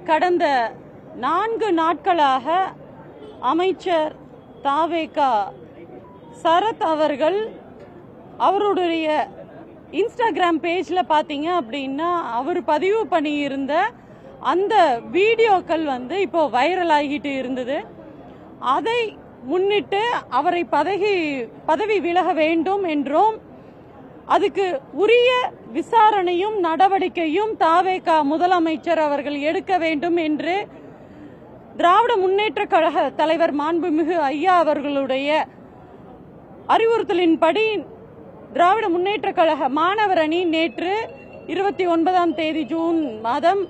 கடந்த 4 நாட்களாக அமைச்சர் தாவேகா சரத் அவர்கள் அவருடைய இன்ஸ்டாகிராம் பேஜில் பார்த்தீங்க அப்படின்னா அவர் பதிவு பண்ணியிருந்த அந்த வீடியோக்கள் இப்போ வைரல் ஆகிட்டு இருந்தது. அதை முன்னிட்டு அவரை பதவி விலக வேண்டும் என்றும் அதுக்கு உரிய விசாரணையும் நடவடிக்கையும் தாவேகா முதலமைச்சர் அவர்கள் எடுக்க வேண்டும் என்று திராவிட முன்னேற்ற கழக தலைவர் மாண்புமிகு ஐயா அவர்களுடைய அறிவுறுத்தலின்படி திராவிட முன்னேற்ற கழக மாணவர் அணி நேற்று 29ஆம் தேதி ஜூன் மாதம்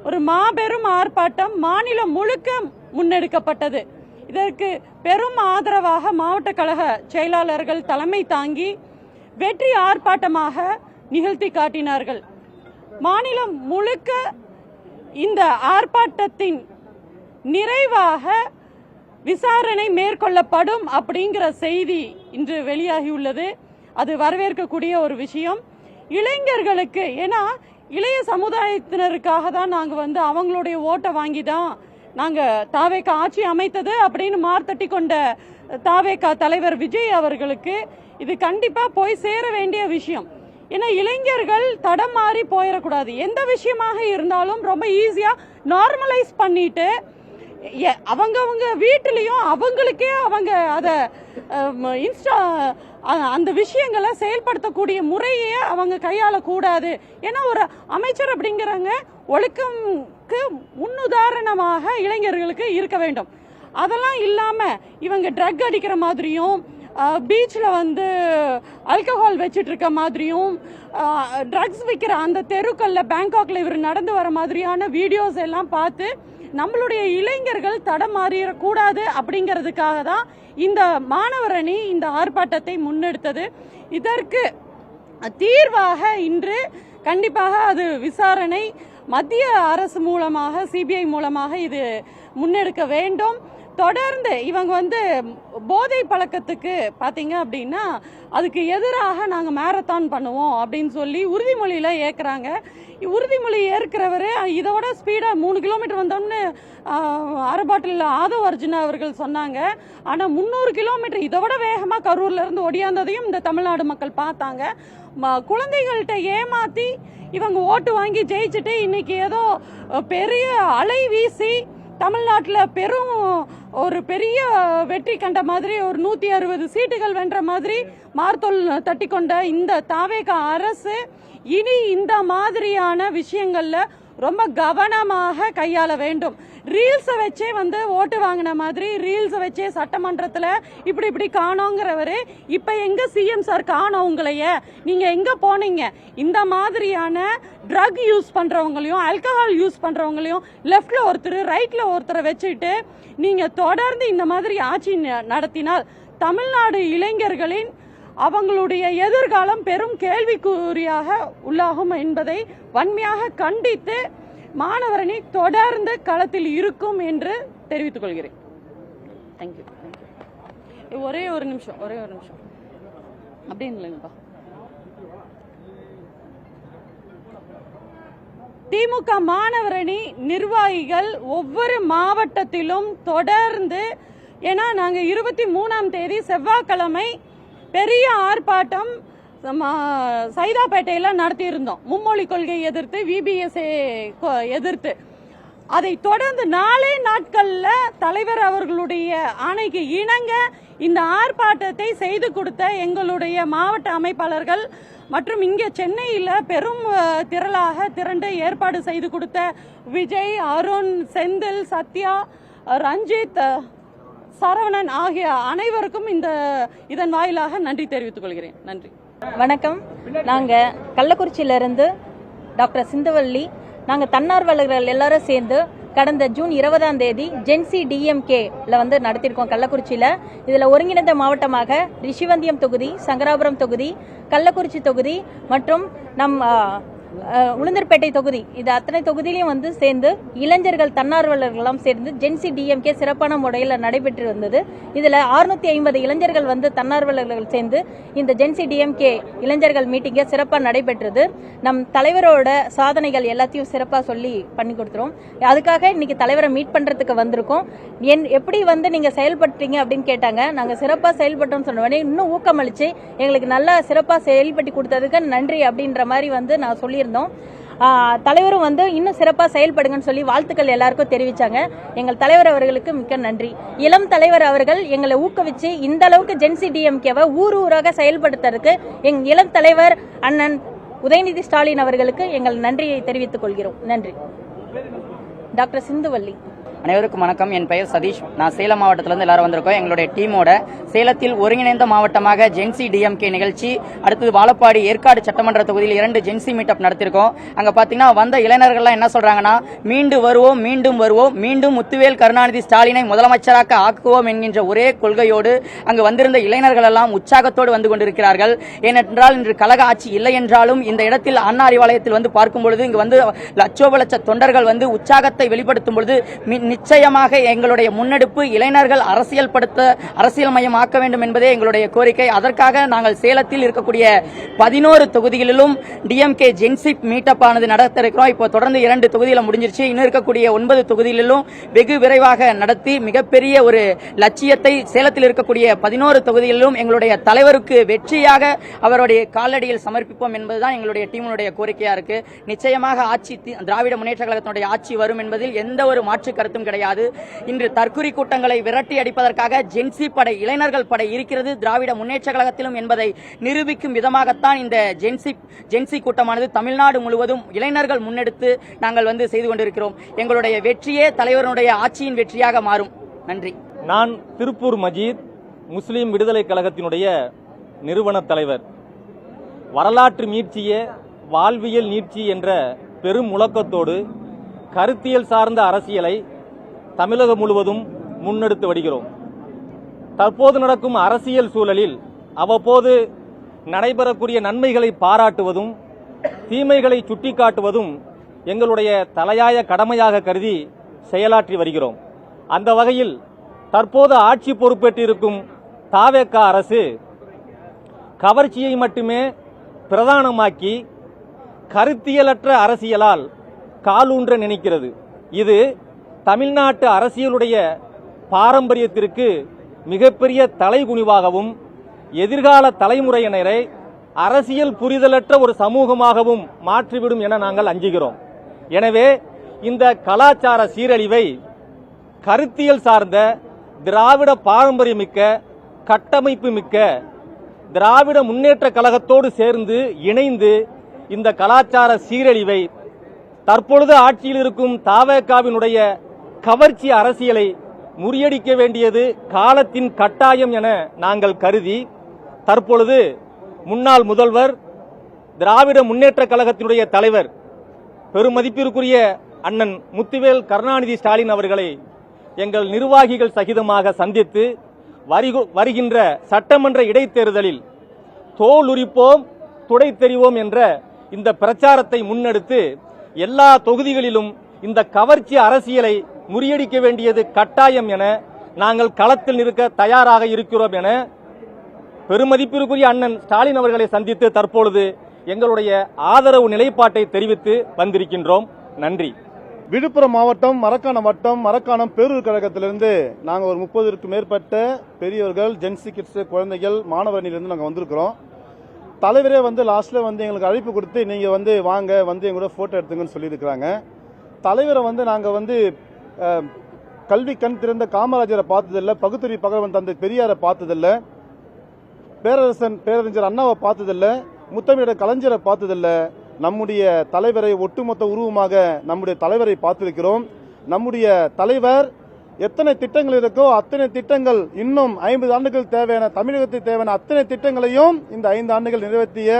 ஒரு மாபெரும் ஆர்ப்பாட்டம் மாநிலம் முழுக்க முன்னெடுக்கப்பட்டது. இதற்கு பெரும் ஆதரவாக மாவட்ட கழக செயலாளர்கள் தலைமை தாங்கி வெற்றி ஆர்ப்பாட்டமாக நிகழ்த்தி காட்டினார்கள். மாநிலம் முழுக்க இந்த ஆர்ப்பாட்டத்தின் நிறைவாக விசாரணை மேற்கொள்ளப்படும் அப்படிங்கிற செய்தி இன்று வெளியாகியுள்ளது. அது வரவேற்கக்கூடிய ஒரு விஷயம். இளைஞர்களுக்கு, ஏன்னா இளைய சமுதாயத்தினருக்காக தான் நாங்கள் அவங்களுடைய ஓட்டை வாங்கி தான் நாங்கள் தாவேகா ஆட்சி அமைத்தது அப்படின்னு மார்த்தட்டி கொண்ட தாவேகா தலைவர் விஜய் அவர்களுக்கு இது கண்டிப்பாக போய் சேர வேண்டிய விஷயம். ஏன்னா இளைஞர்கள் தடம் மாறி போயிடக்கூடாது. எந்த விஷயமாக இருந்தாலும் ரொம்ப ஈஸியாக நார்மலைஸ் பண்ணிட்டு அவங்கவுங்க வீட்டிலையும் அவங்களுக்கே அவங்க அதை அந்த விஷயங்களை செயல்படுத்தக்கூடிய முறையே அவங்க கையாளக்கூடாது. ஏன்னா ஒரு அமைச்சர் அப்படிங்கிறவங்க ஒழுக்கம்க்கு முன்னுதாரணமாக இளைஞர்களுக்கு இருக்க வேண்டும். அதெல்லாம் இல்லாமல் இவங்க ட்ரக் அடிக்கிற மாதிரியும் பீச்சில் ஆல்கஹால் வச்சுட்டு இருக்க மாதிரியும் ட்ரக்ஸ் விற்கிற அந்த தெருக்களில் பேங்காக்ல இவர் நடந்து வர மாதிரியான வீடியோஸ் எல்லாம் பார்த்து நம்மளுடைய இளைஞர்கள் தடமாறிடக்கூடாது அப்படிங்கிறதுக்காக தான் இந்த மாணவர் அணி இந்த ஆர்ப்பாட்டத்தை முன்னெடுத்தது. இதற்கு தீர்வாக இன்று கண்டிப்பாக அது விசாரணை மத்திய அரசு மூலமாக சிபிஐ மூலமாக இது முன்னெடுக்க வேண்டும். தொடர்ந்து இவங்க போதை பழக்கத்துக்கு பார்த்தீங்க அப்படின்னா அதுக்கு எதிராக நாங்கள் மேரத்தான் பண்ணுவோம் அப்படின்னு சொல்லி உறுதிமொழியில ஏற்கிறாங்க. உறுதிமொழி ஏற்கிறவர் இதோட ஸ்பீடாக 3 கிலோமீட்டர் வந்தோம்னு அரை பாட்டில் ஆதவ் அர்ஜுனா அவர்கள் சொன்னாங்க. ஆனால் 300 கிலோமீட்டர் இதை விட வேகமாக கரூர்ல இருந்து ஒடியாந்ததையும் இந்த தமிழ்நாடு மக்கள் பார்த்தாங்க. குழந்தைகள்கிட்ட ஏமாத்தி இவங்க ஓட்டு வாங்கி ஜெயிச்சுட்டு இன்னைக்கு ஏதோ பெரிய அலை வீசி தமிழ்நாட்டில் ஒரு பெரிய வெற்றி கண்ட மாதிரி ஒரு 160 சீட்டுகள் வென்ற மாதிரி மார்த்தோல் தட்டி கொண்ட இந்த தாவேகா அரசு இனி இந்த மாதிரியான விஷயங்கள்ல ரொம்ப கவனமாக கையாள வேண்டும். ரீல்ஸை வச்சே ஓட்டு வாங்கின மாதிரி ரீல்ஸை வச்சே சட்டமன்றத்தில் இப்படி காணோங்கிறவரு இப்ப எங்க சிஎம் சார் காணோம் உங்களைய, நீங்க எங்க போனீங்க? இந்த மாதிரியான ட்ரக் யூஸ் பண்றவங்களையும் ஆல்கஹால் யூஸ் பண்றவங்களையும் லெப்ட்ல ஒருத்தர் ரைட்ல ஒருத்தரை வச்சுட்டு நீங்க தொடர்ந்து இந்த மாதிரி ஆட்சி நடத்தினால் தமிழ்நாடு இளைஞர்களின் அவங்களுடைய எதிர்காலம் பெரும் கேள்விக்குறியாக உள்ளாகும் என்பதை வன்மையாக கண்டித்து மாணவர் அணி தொடர்ந்து களத்தில் இருக்கும் என்று தெரிவித்துக் கொள்கிறேன். தேங்க்யூ. ஒரே ஒரு நிமிஷம் அப்படின்னு இல்லைங்கப்பா. திமுக மாணவர் அணி நிர்வாகிகள் ஒவ்வொரு மாவட்டத்திலும் தொடர்ந்து, ஏன்னா நாங்க 23ஆம் தேதி செவ்வாய்க்கிழமை பெரிய ஆர்ப்பாட்டம் சைதாப்பேட்டையில நடத்தியிருந்தோம். மும்மொழி கொள்கை எதிர்த்து, விபிஎஸ் எதிர்த்து. அதை தொடர்ந்து 4 நாட்கள்ல தலைவர் அவர்களுடைய ஆணைக்கு இணங்க இந்த ஆர்ப்பாட்டத்தை செய்து கொடுத்த எங்களுடைய மாவட்ட அமைப்பாளர்கள் மற்றும் இங்க சென்னையில பெரும் திரளாக திரண்டு ஏற்பாடு செய்து கொடுத்த விஜய், அருண், செந்தில், சத்யா, ரஞ்சித், சரவணன் ஆகிய அனைவருக்கும் இதன் வாயிலாக நன்றி தெரிவித்துக் கொள்கிறேன். நன்றி. வணக்கம். நாங்கள் கள்ளக்குறிச்சியிலிருந்து டாக்டர் சிந்துவள்ளி. நாங்கள் தன்னார்வலர்கள் எல்லாரும் சேர்ந்து கடந்த ஜூன் 20ஆம் தேதி ஜென்சி டிஎம்கேல நடத்திருக்கோம் கள்ளக்குறிச்சியில். இதில் ஒருங்கிணைந்த மாவட்டமாக ரிஷிவந்தியம் தொகுதி, சங்கராபுரம் தொகுதி, கள்ளக்குறிச்சி தொகுதி மற்றும் உளுந்தூர்பேட்டை தொகுதி இது அத்தனை தொகுதியிலையும் வந்து சேர்ந்து இளைஞர்கள் தன்னார்வலர்கள்லாம் சேர்ந்து ஜென்சி டிஎம்கே சிறப்பான முறையில் நடைபெற்று வந்தது. இதில் 650 இளைஞர்கள் வந்து தன்னார்வலர்கள் சேர்ந்து இந்த ஜென்சி டிஎம்கே இளைஞர்கள் மீட்டிங்கை சிறப்பாக நடைபெற்றது. நம் தலைவரோட சாதனைகள் எல்லாத்தையும் சிறப்பாக சொல்லி பண்ணி கொடுத்துரும். அதுக்காக இன்னைக்கு தலைவரை மீட் பண்ணுறதுக்கு வந்திருக்கோம். எப்படி வந்து நீங்கள் செயல்படுறீங்க அப்படின்னு கேட்டாங்க. நாங்கள் சிறப்பாக செயல்பட்டோம்னு சொன்ன உடனே இன்னும் ஊக்கமளித்து எங்களுக்கு நல்லா சிறப்பாக செயல்பட்டு கொடுத்ததுக்கு நன்றி அப்படின்ற மாதிரி வந்து நான் சொல்லியிருந்தோம். தலைவரும் வந்து இன்னும் சிறப்பாக செயல்படுங்கன்னு சொல்லி வாழ்த்துக்கள் எல்லாருக்கும் தெரிவிச்சாங்க. எங்கள் தலைவர் அவர்களுக்கு மிக்க நன்றி. இளம் தலைவர் அவர்கள் எங்களை ஊக்குவிச்சு இந்த அளவுக்கு ஜென்சி டிஎம்கேவை ஊர் ஊராக செயல்படுத்துறதுக்கு எங்கள் இளம் தலைவர் அண்ணன் உதயநிதி ஸ்டாலின் அவர்களுக்கு எங்கள் நன்றியை தெரிவித்துக் கொள்கிறோம். நன்றி. டாக்டர் சிந்துவள்ளி. அனைவருக்கும் வணக்கம். என் பெயர் சதீஷ். நான் சேலம் மாவட்டத்திலிருந்து எல்லாரும் வந்திருக்கோம். எங்களுடைய டீமோட சேலத்தில் ஒருங்கிணைந்த மாவட்டமாக ஜென்சி டிஎம்கே நிகழ்ச்சி, அடுத்தது வாழப்பாடி ஏற்காடு சட்டமன்ற தொகுதியில் 2 ஜென்சி மீட்டப் நடத்திருக்கோம். அங்க பாத்தீங்கன்னா வந்த இளைஞர்கள்லாம் என்ன சொல்றாங்கன்னா, மீண்டும் வருவோம், மீண்டும் வருவோம், மீண்டும் முத்துவேல் கருணாநிதி ஸ்டாலினை முதலமைச்சராக ஆக்குவோம் என்கின்ற ஒரே கொள்கையோடு அங்கு வந்திருந்த இளைஞர்கள் எல்லாம் உற்சாகத்தோடு வந்து கொண்டிருக்கிறார்கள். ஏனென்றால் இன்று கழக ஆட்சி இல்லை என்றாலும் இந்த இடத்தில் அண்ணா அறிவாலயத்தில் வந்து பார்க்கும் பொழுது இங்கு வந்து லட்சோப லட்ச தொண்டர்கள் வந்து உற்சாகத்தை வெளிப்படுத்தும் பொழுது நிச்சயமாக எங்களுடைய முன்னெடுப்பு இளைஞர்கள் அரசியல் மையம் ஆக்க வேண்டும் என்பதே எங்களுடைய கோரிக்கை. அதற்காக நாங்கள் சேலத்தில் இருக்கக்கூடிய 11 தொகுதிகளிலும் டிஎம்கே ஜென்சி மீட்டப் ஆனது நடத்த இருக்கிறோம். இப்போ தொடர்ந்து 2 தொகுதியில் முடிஞ்சிருச்சு. இன்னும் இருக்கக்கூடிய 9 தொகுதிகளிலும் வெகு விரைவாக நடத்தி மிகப்பெரிய ஒரு லட்சியத்தை சேலத்தில் இருக்கக்கூடிய 11 தொகுதிகளிலும் எங்களுடைய தலைவருக்கு வெற்றியாக அவருடைய காலடியில் சமர்ப்பிப்போம் என்பதுதான் எங்களுடைய டீமுடைய கோரிக்கையா இருக்கு. நிச்சயமாக ஆட்சி திராவிட முன்னேற்ற கழகத்தினுடைய ஆட்சி வரும் என்பதில் எந்த ஒரு மாற்று கருத்தும் கிடையாது. இன்று தற்குறி கூட்டங்களை விரட்டி அடிப்பதற்காக ஜென்சி படை, இளைஞர்கள் படை இருக்கிறது திராவிட முன்னேற்ற கழகத்திலும் என்பதை நிரூபிக்கும் விதமாகத்தான் இந்த ஜென்சி கூட்டமானது தமிழ்நாடு முழுவதும் இளைஞர்கள் முன்னெடுத்து நாங்கள் வந்து செய்து கொண்டிருக்கிறோம். எங்களுடைய வெற்றியே தலைவருடைய ஆட்சியின் வெற்றியாக மாறும். நன்றி. நான் திருப்பூர் மஜீத், முஸ்லிம் விடுதலை கழகத்தினுடைய நிறுவன தலைவர். வரலாற்று மீட்சியே வாழ்வியல் நீட்சி என்ற பெரும் முழக்கத்தோடு கருத்தியல் சார்ந்த அரசியலை தமிழகம் முழுவதும் முன்னெடுத்து வருகிறோம். தற்போது நடக்கும் அரசியல் சூழலில் அவ்வப்போது நடைபெறக்கூடிய நன்மைகளை பாராட்டுவதும் தீமைகளை சுட்டிக்காட்டுவதும் எங்களுடைய தலையாய கடமையாக கருதி செயலாற்றி வருகிறோம். அந்த வகையில் தற்போது ஆட்சி பொறுப்பேற்றிருக்கும் தாவேக அரசு கவர்ச்சியை மட்டுமே பிரதானமாக்கி கருத்தியலற்ற அரசியலால் காலூன்ற நினைக்கிறது. இது தமிழ்நாட்டு அரசியலுடைய பாரம்பரியத்திற்கு மிகப்பெரிய தலைகுனிவாகவும் எதிர்கால தலைமுறையினரை அரசியல் புரிதலற்ற ஒரு சமூகமாகவும் மாற்றிவிடும் என நாங்கள் அஞ்சுகிறோம். எனவே இந்த கலாச்சார சீரழிவை கருத்தியல் சார்ந்த திராவிட பாரம்பரியமிக்க கட்டமைப்பு மிக்க திராவிட முன்னேற்ற கழகத்தோடு சேர்ந்து இணைந்து இந்த கலாச்சார சீரழிவை தற்பொழுது ஆட்சியில் இருக்கும் தாவேகாவினுடைய கவர்ச்சி அரசியலை முறியடிக்க வேண்டியது காலத்தின் கட்டாயம் என நாங்கள் கருதி தற்பொழுது முன்னாள் முதல்வர் திராவிட முன்னேற்ற கழகத்தினுடைய தலைவர் பெருமதிப்பிற்குரிய அண்ணன் முத்துவேல் கருணாநிதி ஸ்டாலின் அவர்களை எங்கள் நிர்வாகிகள் சகிதமாக சந்தித்து வருகின்ற சட்டமன்ற இடைத்தேர்தலில் தோல் உரிப்போம் துடை தெரிவோம் என்ற இந்த பிரச்சாரத்தை முன்னெடுத்து எல்லா தொகுதிகளிலும் இந்த கவர்ச்சி அரசியலை முறியடிக்க வேண்டியது கட்டாயம் என நாங்கள் களத்தில் நிற்க தயாராக இருக்கிறோம் என பெருமதிப்பிற்குரிய அண்ணன் ஸ்டாலின் அவர்களை சந்தித்து தற்பொழுது எங்களுடைய ஆதரவு நிலைப்பாட்டை தெரிவித்து வந்திருக்கின்றோம். நன்றி. விழுப்புரம் மாவட்டம் மரக்காணம் வட்டம் மரக்காணம் பேரூர் கழகத்திலிருந்து நாங்கள் ஒரு 30க்கும் மேற்பட்ட பெரியவர்கள், ஜென்சி கிட்ஸ், குழந்தைகள், மாணவர்களிலிருந்து நாங்கள் வந்திருக்கிறோம். தலைவரே வந்து லாஸ்ட்ல வந்து எங்களுக்கு அழைப்பு கொடுத்து நீங்கள் வந்து வாங்க வந்து எங்களோட ஃபோட்டோ எடுத்துங்கன்னு சொல்லியிருக்கிறாங்க. தலைவரை வந்து நாங்கள் வந்து கல்வி கண் திறந்த காமராஜரை பார்த்ததில்லை, பகுத்தறிவு பகவன் தந்தை பெரியாரை பார்த்ததில்லை, பேரறிஞர் அண்ணாவை பார்த்ததில்லை, முத்தமிழர் கலைஞரை பார்த்ததில்லை. நம்முடைய தலைவரை ஒட்டுமொத்த உருவமாக நம்முடைய தலைவரை பார்த்திருக்கிறோம். நம்முடைய தலைவர் எத்தனை திட்டங்கள் இருக்கோ அத்தனை திட்டங்கள் இன்னும் 50 ஆண்டுகள் தேவையான தமிழகத்துக்கு தேவையான அத்தனை திட்டங்களையும் இந்த 5 ஆண்டுகள் நிறைவேற்றிய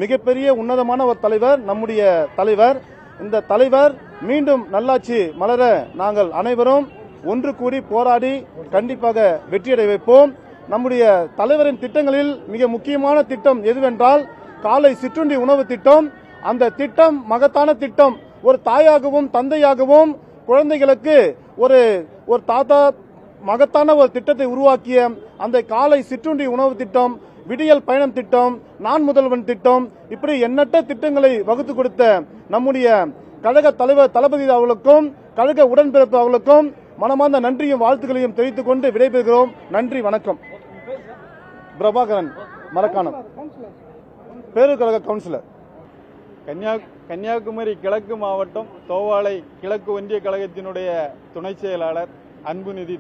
மிகப்பெரிய உன்னதமான ஒரு தலைவர் நம்முடைய தலைவர். இந்த தலைவர் மீண்டும் நல்லாட்சி மலர நாங்கள் அனைவரும் ஒன்று கூடி போராடி கண்டிப்பாக வெற்றியடை வைப்போம். நம்முடைய தலைவரின் திட்டங்களில் மிக முக்கியமான திட்டம் எதுவென்றால் காலை சிற்றுண்டி உணவு திட்டம், அந்த திட்டம் மகத்தான திட்டம். ஒரு தாயாகவும் தந்தையாகவும் குழந்தைகளுக்கு ஒரு தாத்தா மகத்தான ஒரு திட்டத்தை உருவாக்கிய அந்த காலை சிற்றுண்டி உணவு திட்டம், விடியல் பயணம் திட்டம், நான் முதல்வன் திட்டம், இப்படி எண்ணற்ற திட்டங்களை வகுத்து கொடுத்த நம்முடைய கழக தலைவர் தளபதி அவர்களுக்கும் கழக உடன்பிறப்பு அவர்களுக்கும் மனமார்ந்த நன்றியும் வாழ்த்துக்களையும் தெரிவித்துக் கொண்டு விடைபெறுகிறோம். நன்றி, வணக்கம். பிரபாகரன், மரக்காணம், பேரூர் கழக கவுன்சிலர். கன்னியாகுமரி கிழக்கு மாவட்டம் தோவாளை கிழக்கு ஒன்றிய கழகத்தினுடைய துணை செயலாளர் அன்புநிதி.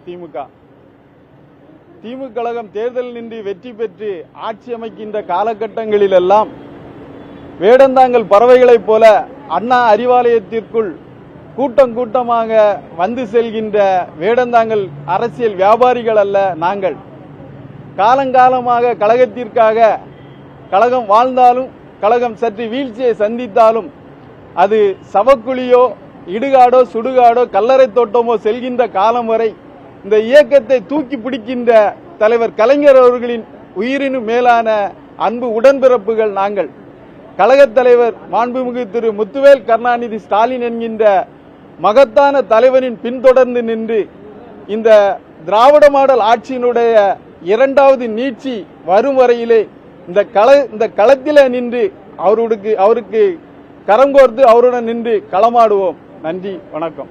திமுக கழகம் தேர்தல் நின்று வெற்றி பெற்று ஆட்சி அமைக்கின்ற காலகட்டங்களிலெல்லாம் வேடந்தாங்கல் பறவைகளைப் போல அண்ணா அறிவாலயத்திற்குள் கூட்டம் கூட்டமாக வந்து செல்கின்ற வேடந்தாங்கல் அரசியல் வியாபாரிகள் அல்ல நாங்கள். காலங்காலமாக கழகத்திற்காக கழகம் வாழ்ந்தாலும் கழகம் சற்று வீழ்ச்சியை சந்தித்தாலும் அது சவக்குழியோ இடுகாடோ சுடுகாடோ கல்லறை தோட்டமோ செல்கின்ற காலம் வரை இந்த இயக்கத்தை தூக்கி பிடிக்கின்ற தலைவர் கலைஞர் அவர்களின் உயிரினும் மேலான அன்பு உடன்பிறப்புகள் நாங்கள். கழகத் தலைவர் மாண்புமிகு திரு முத்துவேல் கருணாநிதி ஸ்டாலின் என்கின்ற மகத்தான தலைவரின் பின்தொடர்ந்து நின்று இந்த திராவிட மாடல் ஆட்சியினுடைய இரண்டாவது நீட்சி வரும் வரையிலே இந்த களத்திலே நின்று அவருக்கு கரம் கோர்த்து அவருடன் நின்று களமாடுவோம். நன்றி, வணக்கம்.